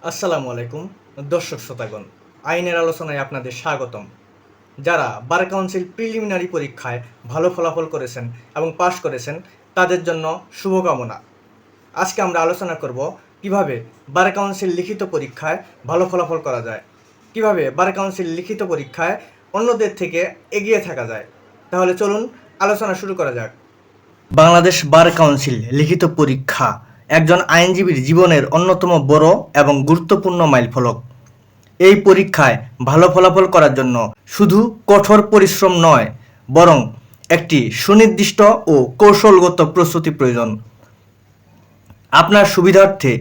আসসালামু আলাইকুম দর্শক শ্রোতাগণ, আইনের আলোচনায় আপনাদের স্বাগতম। যারা বার কাউন্সিল প্রিলিমিনারি পরীক্ষায় ভালো ফলাফল করেছেন এবং পাশ করেছেন তাদের জন্য শুভকামনা। আজকে আমরা আলোচনা করব কিভাবে বার কাউন্সিল লিখিত পরীক্ষায় ভালো ফলাফল করা যায়, কিভাবে বার কাউন্সিল লিখিত পরীক্ষায় অন্যদের থেকে এগিয়ে থাকা যায়। তাহলে চলুন আলোচনা শুরু করা যাক। বাংলাদেশ বার কাউন্সিল লিখিত পরীক্ষা একজন আইনজীবীর জীবনের অন্যতম বড় এবং গুরুত্বপূর্ণ মাইলফলক। এই পরীক্ষায় ভালো ফলাফল করার জন্য শুধু কঠোর পরিশ্রম নয়, বরং একটি সুনির্দিষ্ট ও কৌশলগত প্রস্তুতি প্রয়োজন। আপনার সুবিধার্থে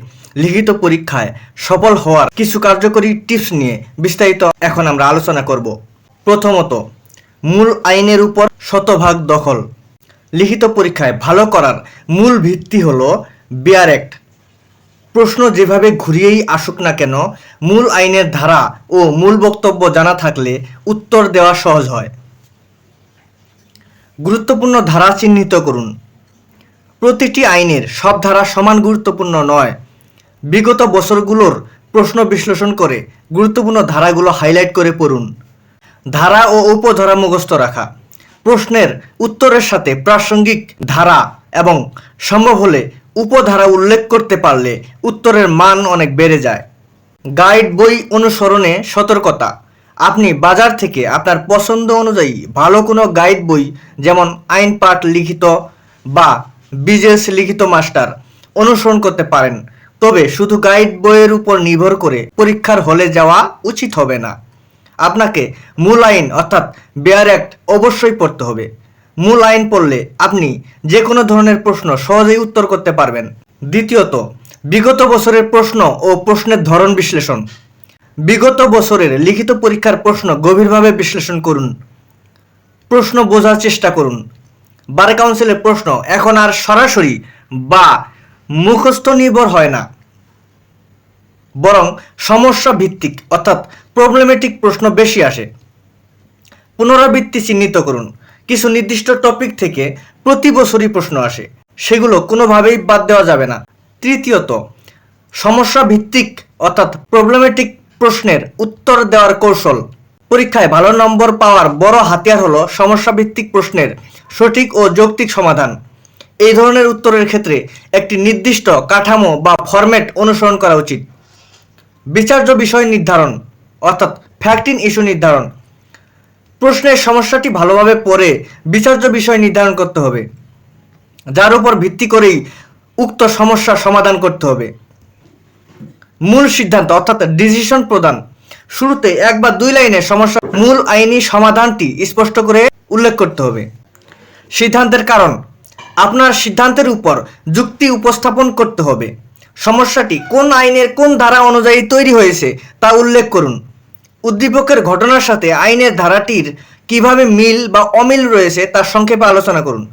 লিখিত পরীক্ষায় সফল হওয়ার কিছু কার্যকরী টিপস নিয়ে বিস্তারিত এখন আমরা আলোচনা করব। প্রথমত, মূল আইনের উপর শতভাগ দখল। লিখিত পরীক্ষায় ভালো করার মূল ভিত্তি হল বেয়ার অ্যাক্ট। প্রশ্ন যেভাবে ঘুরিয়েই আসুক না কেন, মূল আইনের ধারা ও মূল বক্তব্য জানা থাকলে উত্তর দেওয়া সহজ হয়। গুরুত্বপূর্ণ ধারা চিহ্নিত করুন। প্রতিটি আইনের সব ধারা সমান গুরুত্বপূর্ণ নয়। বিগত বছরগুলোর প্রশ্ন বিশ্লেষণ করে গুরুত্বপূর্ণ ধারাগুলো হাইলাইট করে পড়ুন। ধারা ও উপধারা মুখস্থ রাখা। প্রশ্নের উত্তরের সাথে প্রাসঙ্গিক ধারা এবং সম্ভব হলে উপধারা উল্লেখ করতে পারলে উত্তরের মান অনেক বেড়ে যায়। গাইড বই অনুসরণে সতর্কতা। আপনি বাজার থেকে আপনার পছন্দ অনুযায়ী ভালো কোনো গাইড বই, যেমন আইন পাঠ লিখিত বা বিজেএস লিখিত মাস্টার অনুসরণ করতে পারেন, তবে শুধু গাইড বইয়ের উপর নির্ভর করে পরীক্ষার হলে যাওয়া উচিত হবে না। আপনাকে মূল আইন অর্থাৎ বেয়ার অ্যাক্ট অবশ্যই পড়তে হবে। মূল আইন পড়লে আপনি যে কোনো ধরনের প্রশ্ন সহজেই উত্তর করতে পারবেন। দ্বিতীয়ত, বিগত বছরের প্রশ্ন ও প্রশ্নের ধরন বিশ্লেষণ। বিগত বছরের লিখিত পরীক্ষার প্রশ্ন গভীরভাবে বিশ্লেষণ করুন। প্রশ্ন বোঝার চেষ্টা করুন। বার কাউন্সিলের প্রশ্ন এখন আর সরাসরি বা মুখস্থ নির্ভর হয় না, বরং সমস্যা ভিত্তিক অর্থাৎ প্রবলেমেটিক প্রশ্ন বেশি আসে। পুনরাবৃত্তি চিহ্নিত করুন। কিছু নির্দিষ্ট টপিক থেকে প্রতি বছরই প্রশ্ন আসে, সেগুলো কোনোভাবেই বাদ দেওয়া যাবে না। তৃতীয়ত, সমস্যা ভিত্তিক অর্থাৎ প্রবলেমেটিক প্রশ্নের উত্তর দেওয়ার কৌশল। পরীক্ষায় ভালো নম্বর পাওয়ার বড় হাতিয়ার হলো সমস্যা ভিত্তিক প্রশ্নের সঠিক ও যৌক্তিক সমাধান। এই ধরনের উত্তরের ক্ষেত্রে একটি নির্দিষ্ট কাঠামো বা ফরম্যাট অনুসরণ করা উচিত। বিচার্য বিষয় নির্ধারণ অর্থাৎ ফ্যাক্ট ইন ইস্যু নির্ধারণ। প্রশ্নের সমস্যাটি ভালোভাবে পড়ে বিচার্য বিষয় নির্ধারণ করতে হবে, যার উপর ভিত্তি করেই উক্ত সমস্যার সমাধান করতে হবে। মূল সিদ্ধান্ত অর্থাৎ ডিসিশন প্রদান। শুরুতে এক বা দুই লাইনে সমস্যার মূল আইনি সমাধানটি স্পষ্ট করে উল্লেখ করতে হবে। সিদ্ধান্তের কারণ। আপনার সিদ্ধান্তের উপর যুক্তি উপস্থাপন করতে হবে। সমস্যাটি কোন আইনের কোন ধারা অনুযায়ী তৈরি হয়েছে তা উল্লেখ করুন। উদ্দীপকের ঘটনার সাথে আইনের ধারাটির কিভাবে মিল বা অমিল রয়েছে তা সংক্ষেপে আলোচনা করুন।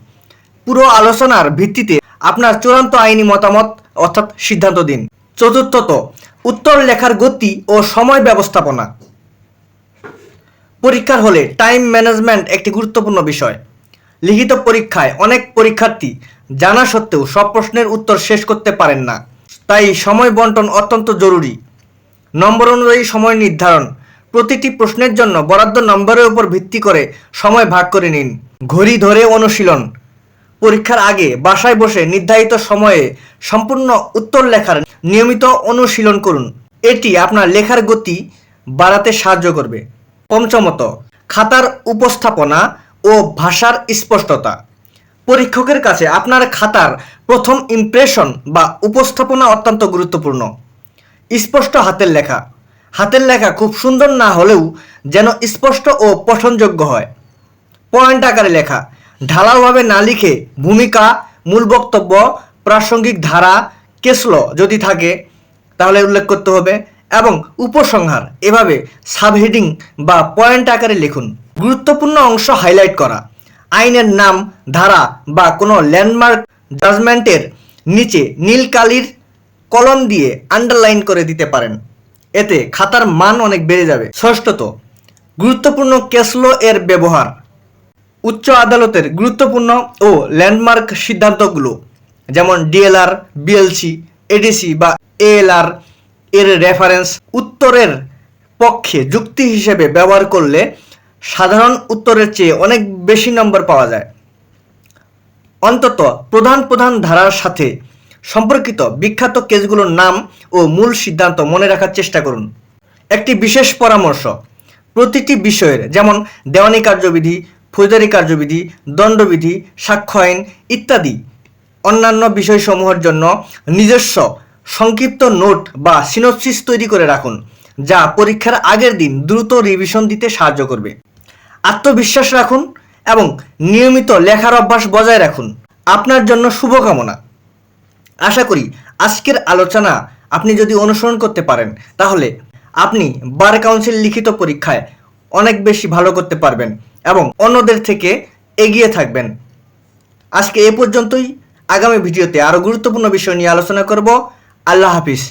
পুরো আলোচনার ভিত্তিতে আপনার চূড়ান্ত আইনি মতামত অর্থাৎ সিদ্ধান্ত দিন। চতুর্থত, উত্তর লেখার গতি ও সময় ব্যবস্থাপনা। পরীক্ষার হলে টাইম ম্যানেজমেন্ট একটি গুরুত্বপূর্ণ বিষয়। লিখিত পরীক্ষায় অনেক পরীক্ষার্থী জানা সত্ত্বেও সব প্রশ্নের উত্তর শেষ করতে পারেন না, তাই সময় বন্টন অত্যন্ত জরুরি। নম্বর অনুযায়ী সময় নির্ধারণ। প্রতিটি প্রশ্নের জন্য বরাদ্দ নম্বরের উপর ভিত্তি করে সময় ভাগ করে নিন। ঘড়ি ধরে অনুশীলন। পরীক্ষার আগে বাসায় বসে নির্ধারিত সময়ে সম্পূর্ণ উত্তর লেখার নিয়মিত অনুশীলন করুন। এটি আপনার লেখার গতি বাড়াতে সাহায্য করবে। পঞ্চমত, খাতার উপস্থাপনা ও ভাষার স্পষ্টতা। পরীক্ষকের কাছে আপনার খাতার প্রথম ইমপ্রেশন বা উপস্থাপনা অত্যন্ত গুরুত্বপূর্ণ। স্পষ্ট হাতের লেখা। হাতের লেখা খুব সুন্দর না হলেও যেন স্পষ্ট ও পঠনযোগ্য হয়। পয়েন্ট আকারে লেখা। ঢালাওভাবে না লিখে ভূমিকা, মূল বক্তব্য, প্রাসঙ্গিক ধারা, কেসল যদি থাকে তাহলে উল্লেখ করতে হবে, এবং উপসংহার এভাবে সাবহেডিং বা পয়েন্ট আকারে লিখুন। গুরুত্বপূর্ণ অংশ হাইলাইট করা। আইনের নাম, ধারা বা কোনো ল্যান্ডমার্ক জাজমেন্টের নিচে নীল কালির কলম দিয়ে আন্ডারলাইন করে দিতে পারেন, এতে খাতার মান অনেক বেড়ে যাবে। ষষ্ঠত, গুরুত্বপূর্ণ কেসল এর ব্যবহার। উচ্চ আদালতের গুরুত্বপূর্ণ ও ল্যান্ডমার্ক সিদ্ধান্তগুলো, যেমন ডিএলআর, বিএলসি, এডিসি বা এএলআর এর রেফারেন্স উত্তরের পক্ষে যুক্তি হিসেবে ব্যবহার করলে সাধারণ উত্তরের চেয়ে অনেক বেশি নম্বর পাওয়া যায়। অন্তত প্রধান প্রধান ধারার সাথে সম্পর্কিত বিখ্যাত কেসগুলোর নাম ও মূল সিদ্ধান্ত মনে রাখার চেষ্টা করুন। একটি বিশেষ পরামর্শ, প্রতিটি বিষয়ের যেমন দেওয়ানি কার্যবিধি, ফৌজদারি কার্যবিধি, দণ্ডবিধি, সাক্ষ্য আইন ইত্যাদি অন্যান্য বিষয়সমূহের জন্য নিজস্ব সংক্ষিপ্ত নোট বা সিনোপসিস তৈরি করে রাখুন, যা পরীক্ষার আগের দিন দ্রুত রিভিশন দিতে সাহায্য করবে। আত্মবিশ্বাস রাখুন এবং নিয়মিত লেখার অভ্যাস বজায় রাখুন। আপনার জন্য শুভকামনা। আশা করি আজকের আলোচনা আপনি যদি অনুসরণ করতে পারেন তাহলে আপনি বার কাউন্সিল লিখিত পরীক্ষায় অনেক বেশি ভালো করতে পারবেন এবং অন্যদের থেকে এগিয়ে থাকবেন। আজকে এ পর্যন্তই। আগামী ভিডিওতে আরও গুরুত্বপূর্ণ বিষয় নিয়ে আলোচনা করব। আল্লাহ হাফিজ।